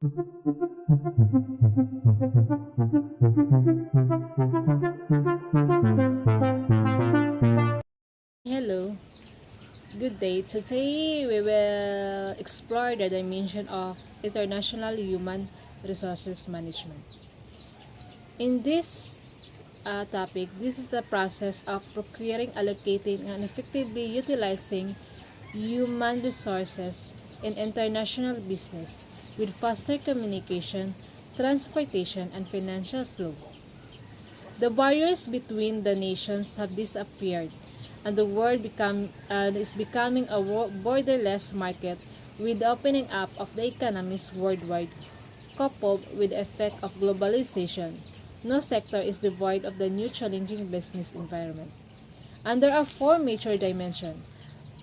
Hello, good day. Today we will explore the dimension of international human resources management. In this topic, this is the process of procuring, allocating, and effectively utilizing human resources in international business with faster communication, transportation, and financial flow. The barriers between the nations have disappeared, and the world is becoming a borderless market with the opening up of the economies worldwide, coupled with the effect of globalization. No sector is devoid of the new challenging business environment. And there are four major dimensions: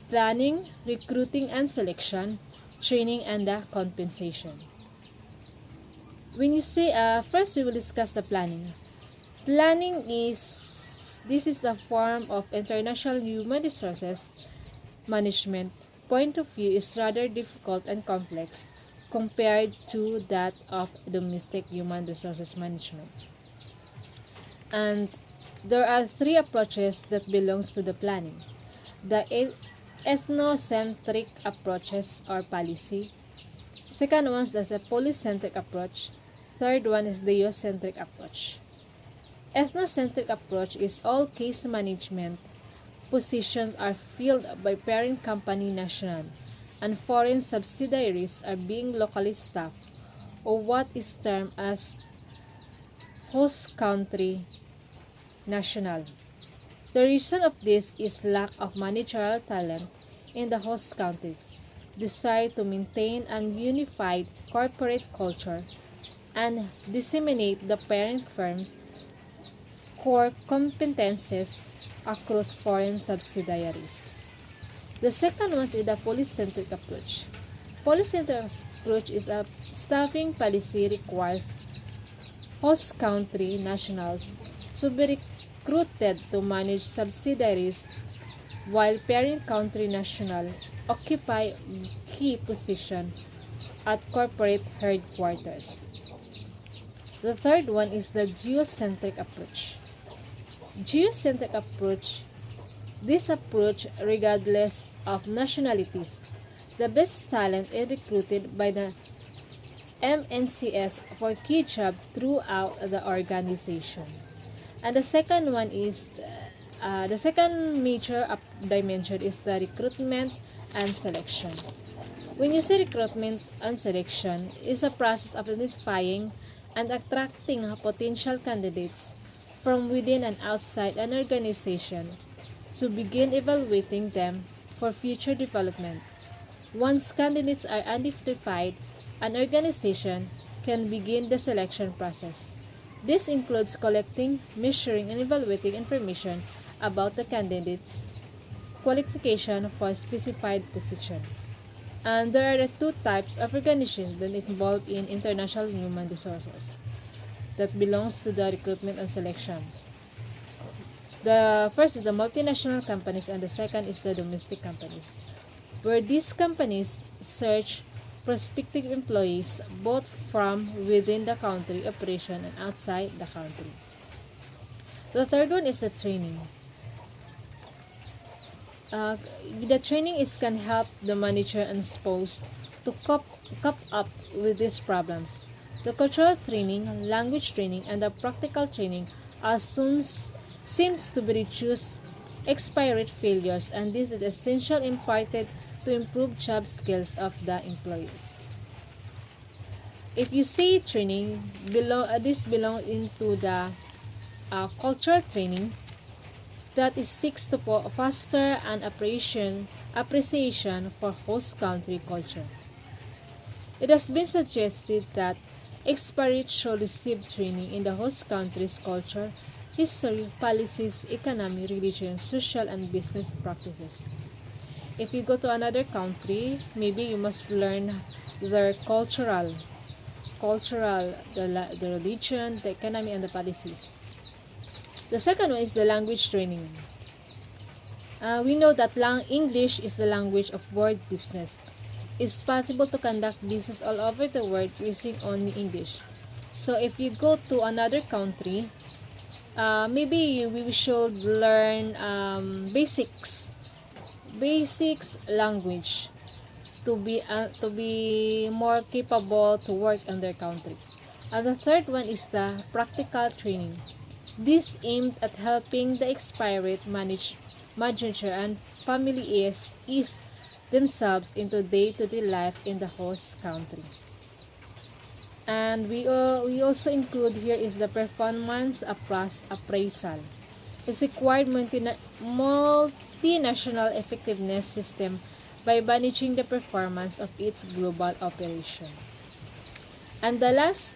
planning, recruiting and selection, training, and the compensation. When you say, first we will discuss the planning. Planning is the form of international human resources management point of view is rather difficult and complex compared to that of domestic human resources management. And there are three approaches that belongs to the planning. The ethnocentric approaches or policy. Second one is the polycentric approach. Third one is the geocentric approach. Ethnocentric approach is all case management positions are filled by parent company national, and foreign subsidiaries are being locally staffed, or what is termed as host country national. The reason of this is lack of managerial talent in the host country, desire to maintain a unified corporate culture, and disseminate the parent firm core competences across foreign subsidiaries. The second one is the polycentric approach. Polycentric approach is a staffing policy requires host country nationals to be recruited to manage subsidiaries while parent country national occupy key position at corporate headquarters. The third one is the geocentric approach. Geocentric approach. This approach, regardless of nationalities, the best talent is recruited by the MNCS for key jobs throughout the organization. And the second one is the second major dimension is the recruitment and selection. When you say recruitment and selection, is a process of identifying and attracting potential candidates from within and outside an organization to begin evaluating them for future development. Once candidates are identified, an organization can begin the selection process. This includes collecting, measuring, and evaluating information about the candidates' qualification for a specified position. And there are the two types of organizations that involved in international human resources that belongs to the recruitment and selection. The first is the multinational companies and the second is the domestic companies, where these companies search prospective employees both from within the country operation and outside the country. The third one is the training. The training can help the manager and spouse to cope up with these problems. The cultural training, language training, and the practical training seems to be reduce expired failures, and this is essential imparted to improve job skills of the employees. If you say training, this belongs into the cultural training that seeks to foster an appreciation for host country culture. It has been suggested that expatriates should receive training in the host country's culture, history, policies, economy, religion, social, and business practices. If you go to another country, maybe you must learn their the religion, the economy, and the policies. The second one is the language training. We know that English is the language of world business. it's possible to conduct business all over the world using only English. So if you go to another country, maybe we should learn basics language to be more capable to work in their country. And the third one is the practical training. This aimed at helping the expatriate manager and family ease themselves into day-to-day life in the host country. And we also include here is the performance appraisal. It's required multinational effectiveness system by managing the performance of its global operation. And the last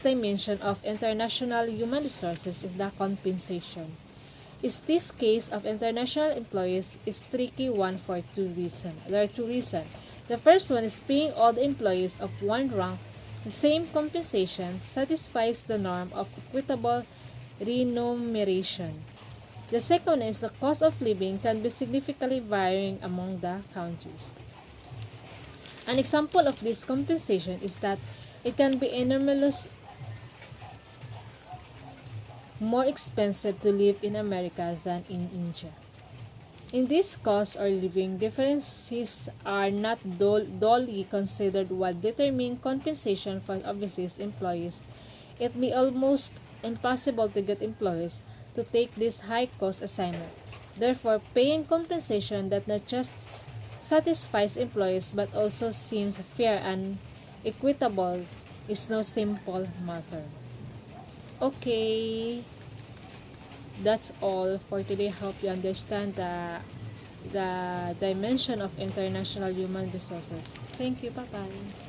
dimension of international human resources is the compensation. Is this case of international employees is tricky one for two reasons. There are two reasons. The first one is paying all the employees of one rank the same compensation satisfies the norm of equitable remuneration. The second is the cost of living can be significantly varying among the countries. An example of this compensation is that it can be enormously more expensive to live in America than in India. In this cost or living differences are not duly considered while determining compensation for overseas employees. It may almost impossible to get employees to take this high-cost assignment. Therefore, paying compensation that not just satisfies employees but also seems fair and equitable is no simple matter. Okay, that's all for today. Hope you understand the dimension of international human resources. Thank you. Bye-bye.